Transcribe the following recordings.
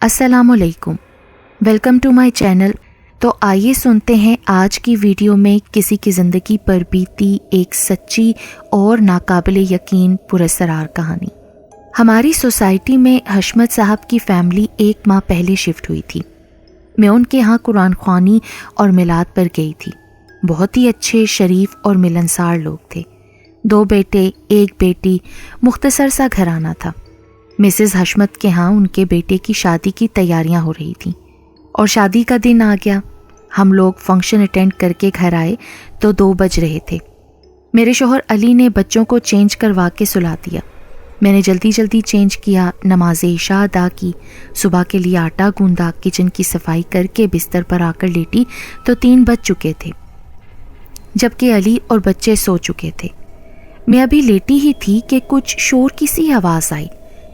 السلام علیکم، welcome to my channel. تو آئیے سنتے ہیں آج کی ویڈیو میں کسی کی زندگی پر بیتی ایک سچی اور ناقابل یقین پراسرار کہانی۔ ہماری سوسائٹی میں حشمت صاحب کی فیملی 1 ماہ پہلے شفٹ ہوئی تھی۔ میں ان کے ہاں قرآن خوانی اور میلاد پر گئی تھی۔ بہت ہی اچھے، شریف اور ملنسار لوگ تھے۔ 2 بیٹے، 1 بیٹی، مختصر سا گھرانہ تھا۔ مسز حشمت کے ہاں ان کے بیٹے کی شادی کی تیاریاں ہو رہی تھیں اور شادی کا دن آ گیا۔ ہم لوگ فنکشن اٹینڈ کر کے گھر آئے تو 2 بج رہے تھے۔ میرے شوہر علی نے بچوں کو چینج کروا کے سلا دیا۔ میں نے جلدی چینج کیا، نماز عشاء ادا کی، صبح کے لیے آٹا گوندا، کچن کی صفائی کر کے بستر پر آ کر لیٹی تو 3 بج چکے تھے، جبکہ علی اور بچے سو چکے تھے۔ میں ابھی لیٹی ہی تھی کہ کچھ شور کی سی آواز آئی،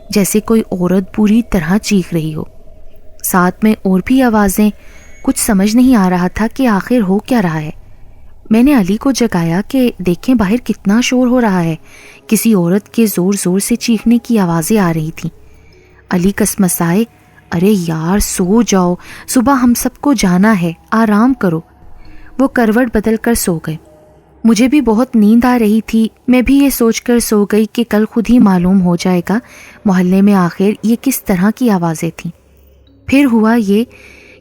جیسے کوئی عورت بری طرح چیخ رہی ہو۔ ساتھ میں اور بھی آوازیں۔ کچھ سمجھ نہیں آ رہا تھا کہ آخر ہو کیا رہا ہے۔ میں نے علی کو جگایا کہ دیکھیں باہر کتنا شور ہو رہا ہے۔ کسی عورت کے زور زور سے چیخنے کی آوازیں آ رہی تھیں۔ علی کسمسائے، ارے یار سو جاؤ، صبح ہم سب کو جانا ہے، آرام کرو۔ وہ کروٹ بدل کر سو گئے۔ مجھے بھی بہت نیند آ رہی تھی۔ میں بھی یہ سوچ کر سو گئی کہ کل خود ہی معلوم ہو جائے گا محلے میں آخر یہ کس طرح کی آوازیں تھیں۔ پھر ہوا یہ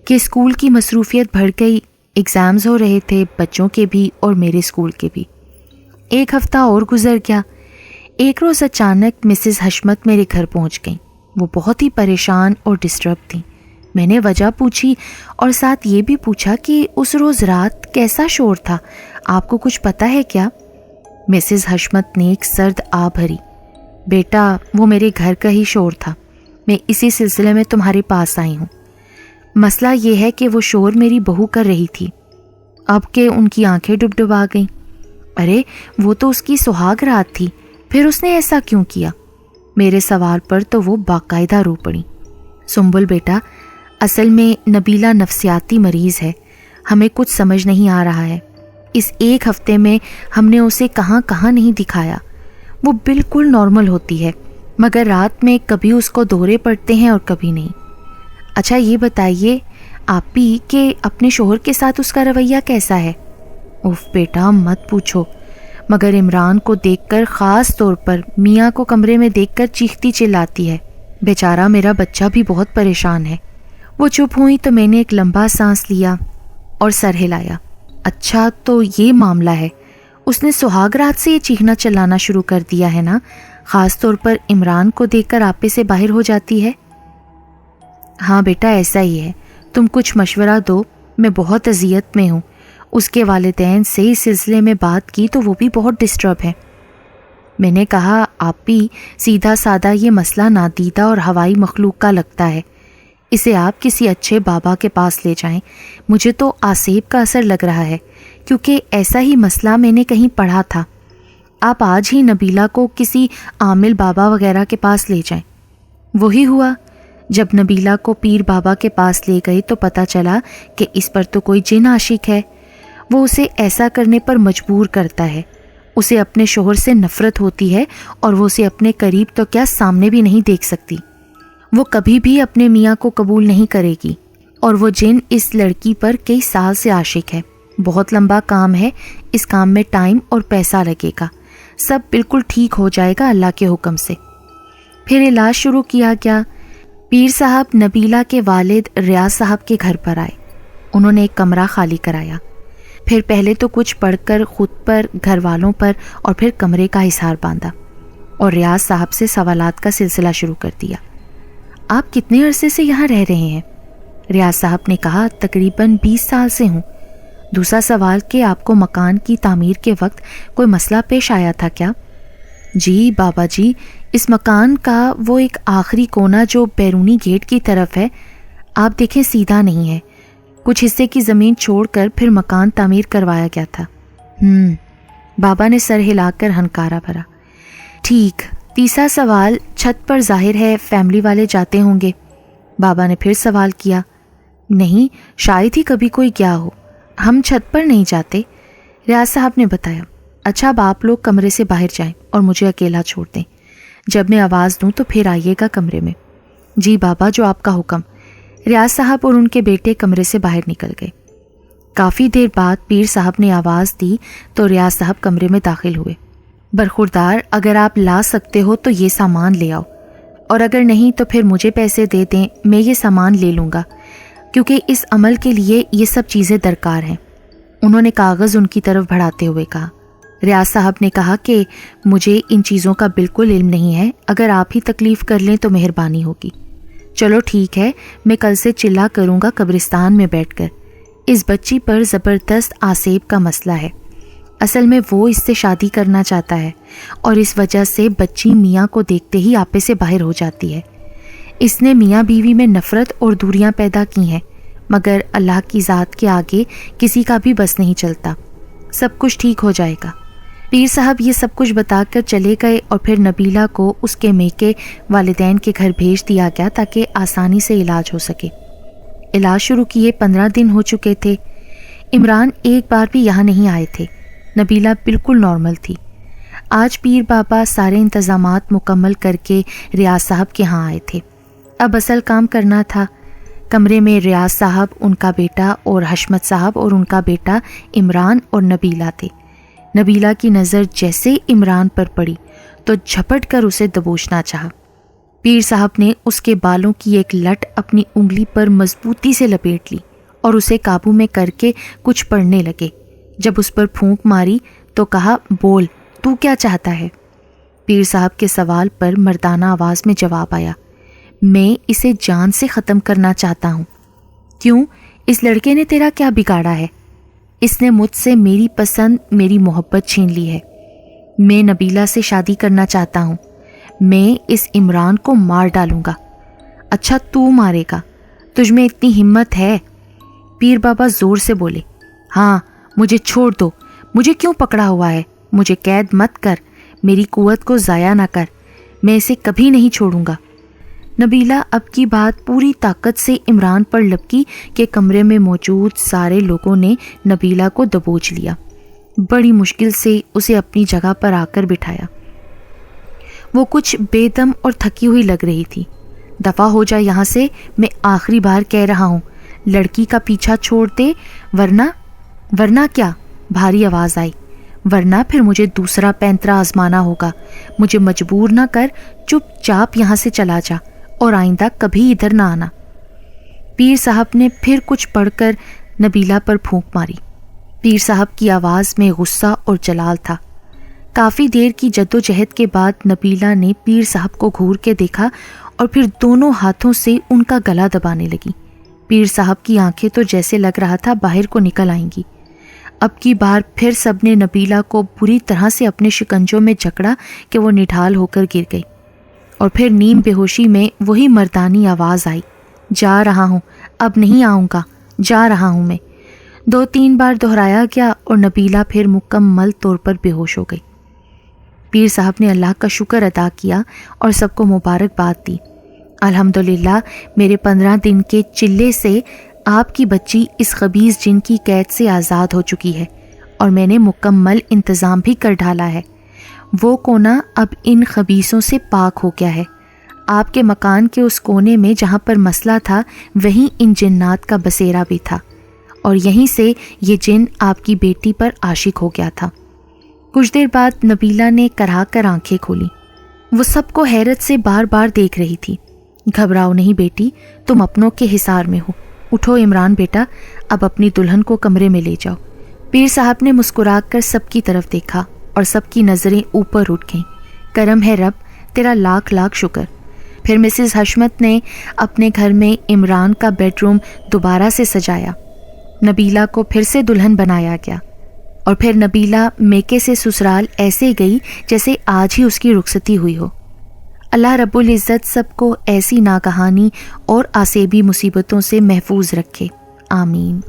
کہ اسکول کی مصروفیت بڑھ گئی۔ ایگزامز ہو رہے تھے، بچوں کے بھی اور میرے اسکول کے بھی۔ 1 ہفتہ اور گزر گیا۔ ایک روز اچانک مسز حشمت میرے گھر پہنچ گئیں۔ وہ بہت ہی پریشان اور ڈسٹرب تھیں۔ میں نے وجہ پوچھی اور ساتھ یہ بھی پوچھا کہ اس روز رات کیسا شور تھا، آپ کو کچھ پتہ ہے کیا؟ مسز حشمت نے ایک سرد آہ بھری۔ بیٹا، وہ میرے گھر کا ہی شور تھا، میں اسی سلسلے میں تمہارے پاس آئی ہوں۔ مسئلہ یہ ہے کہ وہ شور میری بہو کر رہی تھی۔ اب کہ ان کی آنکھیں ڈبڈبا گئیں۔ ارے وہ تو اس کی سہاگ رات تھی، پھر اس نے ایسا کیوں کیا؟ میرے سوال پر تو وہ باقاعدہ رو پڑی۔ سنبل بیٹا، اصل میں نبیلہ نفسیاتی مریض ہے، ہمیں کچھ سمجھ نہیں آ رہا ہے۔ اس 1 ہفتے میں ہم نے اسے کہاں کہاں نہیں دکھایا۔ وہ بالکل نارمل ہوتی ہے، مگر رات میں کبھی اس کو دورے پڑتے ہیں اور کبھی نہیں۔ اچھا یہ بتائیے آپ بھی کہ اپنے شوہر کے ساتھ اس کا رویہ کیسا ہے؟ اوف بیٹا مت پوچھو، مگر عمران کو دیکھ کر، خاص طور پر میاں کو کمرے میں دیکھ کر چیختی چلاتی ہے۔ بیچارہ میرا بچہ بھی بہت پریشان ہے۔ وہ چپ ہوئی تو میں نے ایک لمبا سانس لیا اور سر ہلایا۔ اچھا تو یہ معاملہ ہے، اس نے سہاگ رات سے یہ چیخنا چلانا شروع کر دیا ہے نا؟ خاص طور پر عمران کو دیکھ کر آپے سے باہر ہو جاتی ہے۔ ہاں بیٹا ایسا ہی ہے، تم کچھ مشورہ دو، میں بہت اذیت میں ہوں۔ اس کے والدین سے اس سلسلے میں بات کی تو وہ بھی بہت ڈسٹرب ہیں۔ میں نے کہا آپ بھی سیدھا سادہ یہ مسئلہ نادیدہ اور ہوائی مخلوق کا لگتا ہے، اسے آپ کسی اچھے بابا کے پاس لے جائیں۔ مجھے تو آسیب کا اثر لگ رہا ہے، کیونکہ ایسا ہی مسئلہ میں نے کہیں پڑھا تھا۔ آپ آج ہی نبیلہ کو کسی عامل بابا وغیرہ کے پاس لے جائیں۔ وہی ہوا۔ جب نبیلہ کو پیر بابا کے پاس لے گئی تو پتہ چلا کہ اس پر تو کوئی جن عاشق ہے۔ وہ اسے ایسا کرنے پر مجبور کرتا ہے۔ اسے اپنے شوہر سے نفرت ہوتی ہے اور وہ اسے اپنے قریب تو کیا سامنے بھی نہیں دیکھ سکتی۔ وہ کبھی بھی اپنے میاں کو قبول نہیں کرے گی، اور وہ جن اس لڑکی پر کئی سال سے عاشق ہے۔ بہت لمبا کام ہے، اس کام میں ٹائم اور پیسہ لگے گا۔ سب بالکل ٹھیک ہو جائے گا اللہ کے حکم سے۔ پھر علاج شروع کیا گیا۔ پیر صاحب نبیلہ کے والد ریاض صاحب کے گھر پر آئے۔ انہوں نے ایک کمرہ خالی کرایا۔ پھر پہلے تو کچھ پڑھ کر خود پر، گھر والوں پر، اور پھر کمرے کا حصار باندھا اور ریاض صاحب سے سوالات کا سلسلہ شروع کر دیا۔ آپ کتنے عرصے سے یہاں رہ رہے ہیں؟ ریاض صاحب نے کہا تقریباً 20 سال سے ہوں۔ دوسرا سوال کہ آپ کو مکان کی تعمیر کے وقت کوئی مسئلہ پیش آیا تھا کیا؟ جی بابا جی، اس مکان کا وہ ایک آخری کونا جو بیرونی گیٹ کی طرف ہے، آپ دیکھیں سیدھا نہیں ہے، کچھ حصے کی زمین چھوڑ کر پھر مکان تعمیر کروایا گیا تھا۔ بابا نے سر ہلا کر ہنکارا بھرا۔ ٹھیک۔ تیسرا سوال، چھت پر ظاہر ہے فیملی والے جاتے ہوں گے؟ بابا نے پھر سوال کیا۔ نہیں، شاید ہی کبھی کوئی گیا ہو، ہم چھت پر نہیں جاتے، ریاض صاحب نے بتایا۔ اچھا اب آپ لوگ کمرے سے باہر جائیں اور مجھے اکیلا چھوڑ دیں، جب میں آواز دوں تو پھر آئیے گا کمرے میں۔ جی بابا جو آپ کا حکم۔ ریاض صاحب اور ان کے بیٹے کمرے سے باہر نکل گئے۔ کافی دیر بعد پیر صاحب نے آواز دی تو ریاض صاحب کمرے میں داخل ہوئے۔ برخوردار، اگر آپ لا سکتے ہو تو یہ سامان لے آؤ، اور اگر نہیں تو پھر مجھے پیسے دے دیں، میں یہ سامان لے لوں گا، کیونکہ اس عمل کے لیے یہ سب چیزیں درکار ہیں۔ انہوں نے کاغذ ان کی طرف بڑھاتے ہوئے کہا۔ ریاض صاحب نے کہا کہ مجھے ان چیزوں کا بالکل علم نہیں ہے، اگر آپ ہی تکلیف کر لیں تو مہربانی ہوگی۔ چلو ٹھیک ہے، میں کل سے چلا کروں گا قبرستان میں بیٹھ کر۔ اس بچی پر زبردست آسیب کا مسئلہ ہے، اصل میں وہ اس سے شادی کرنا چاہتا ہے، اور اس وجہ سے بچی میاں کو دیکھتے ہی آپے سے باہر ہو جاتی ہے۔ اس نے میاں بیوی میں نفرت اور دوریاں پیدا کی ہیں، مگر اللہ کی ذات کے آگے کسی کا بھی بس نہیں چلتا، سب کچھ ٹھیک ہو جائے گا۔ پیر صاحب یہ سب کچھ بتا کر چلے گئے، اور پھر نبیلہ کو اس کے میکے والدین کے گھر بھیج دیا گیا تاکہ آسانی سے علاج ہو سکے۔ علاج شروع کیے 15 دن ہو چکے تھے۔ عمران ایک بار بھی یہاں نہیں آئے تھے۔ نبیلہ بالکل نارمل تھی۔ آج پیر بابا سارے انتظامات مکمل کر کے ریاض صاحب کے ہاں آئے تھے۔ اب اصل کام کرنا تھا۔ کمرے میں ریاض صاحب، ان کا بیٹا اور حشمت صاحب اور ان کا بیٹا عمران اور نبیلہ تھے۔ نبیلہ کی نظر جیسے عمران پر پڑی تو جھپٹ کر اسے دبوچنا چاہا۔ پیر صاحب نے اس کے بالوں کی ایک لٹ اپنی انگلی پر مضبوطی سے لپیٹ لی اور اسے قابو میں کر کے کچھ پڑھنے لگے۔ جب اس پر پھونک ماری تو کہا، بول، تو کیا چاہتا ہے؟ پیر صاحب کے سوال پر مردانہ آواز میں جواب آیا، میں اسے جان سے ختم کرنا چاہتا ہوں۔ کیوں؟ اس لڑکے نے تیرا کیا بگاڑا ہے؟ اس نے مجھ سے میری پسند، میری محبت چھین لی ہے۔ میں نبیلہ سے شادی کرنا چاہتا ہوں۔ میں اس عمران کو مار ڈالوں گا۔ اچھا، تو مارے گا؟ تجھ میں اتنی ہمت ہے؟ پیر بابا زور سے بولے۔ ہاں، مجھے چھوڑ دو، مجھے کیوں پکڑا ہوا ہے؟ مجھے قید مت کر، میری قوت کو ضائع نہ کر، میں اسے کبھی نہیں چھوڑوں گا۔ نبیلہ اب کی بات پوری طاقت سے عمران پر لپکی کہ کمرے میں موجود سارے لوگوں نے نبیلہ کو دبوچ لیا۔ بڑی مشکل سے اسے اپنی جگہ پر آ کر بٹھایا۔ وہ کچھ بے دم اور تھکی ہوئی لگ رہی تھی۔ دفع ہو جا یہاں سے، میں آخری بار کہہ رہا ہوں، لڑکی کا پیچھا چھوڑ دے، ورنہ کیا؟ بھاری آواز آئی۔ ورنہ پھر مجھے دوسرا پینترا آزمانا ہوگا۔ مجھے مجبور نہ کر، چپ چاپ یہاں سے چلا جا اور آئندہ کبھی ادھر نہ آنا۔ پیر صاحب نے پھر کچھ پڑھ کر نبیلہ پر پھونک ماری۔ پیر صاحب کی آواز میں غصہ اور جلال تھا۔ کافی دیر کی جدوجہد کے بعد نبیلہ نے پیر صاحب کو گھور کے دیکھا اور پھر دونوں ہاتھوں سے ان کا گلا دبانے لگی۔ پیر صاحب کی آنکھیں تو جیسے لگ رہا تھا باہر کو نکل آئیں گی۔ اب کی بار پھر سب نے نبیلہ کو بری طرح سے اپنے شکنجوں میں جکڑا کہ وہ نڈھال ہو کر گر گئی، اور پھر نیم بے ہوشی میں وہی مردانی آواز آئی، جا رہا ہوں، اب نہیں آؤں گا، جا رہا ہوں میں۔ 2-3 بار دہرایا گیا اور نبیلہ پھر مکمل طور پر بے ہوش ہو گئی۔ پیر صاحب نے اللہ کا شکر ادا کیا اور سب کو مبارکباد دی۔ الحمدللہ، میرے 15 دن کے چلے سے آپ کی بچی اس خبیث جن کی قید سے آزاد ہو چکی ہے، اور میں نے مکمل انتظام بھی کر ڈالا ہے۔ وہ کونا اب ان خبیثوں سے پاک ہو گیا ہے۔ آپ کے مکان کے اس کونے میں جہاں پر مسئلہ تھا، وہیں ان جنات کا بسیرا بھی تھا، اور یہیں سے یہ جن آپ کی بیٹی پر عاشق ہو گیا تھا۔ کچھ دیر بعد نبیلہ نے کرا کر آنکھیں کھولی۔ وہ سب کو حیرت سے بار بار دیکھ رہی تھی۔ گھبراؤ نہیں بیٹی، تم اپنوں کے حصار میں ہو۔ اٹھو عمران بیٹا، اب اپنی دلہن کو کمرے میں لے جاؤ۔ پیر صاحب نے مسکرا کر سب کی طرف دیکھا اور سب کی نظریں اوپر اٹھ گئیں۔ کرم ہے رب، تیرا لاکھ لاکھ شکر۔ پھر مسز حشمت نے اپنے گھر میں عمران کا بیڈ روم دوبارہ سے سجایا۔ نبیلہ کو پھر سے دلہن بنایا گیا، اور پھر نبیلہ میکے سے سسرال ایسے گئی جیسے آج ہی اس کی رخصتی ہوئی ہو۔ اللہ رب العزت سب کو ایسی ناگہانی اور آسیبی مصیبتوں سے محفوظ رکھے، آمین۔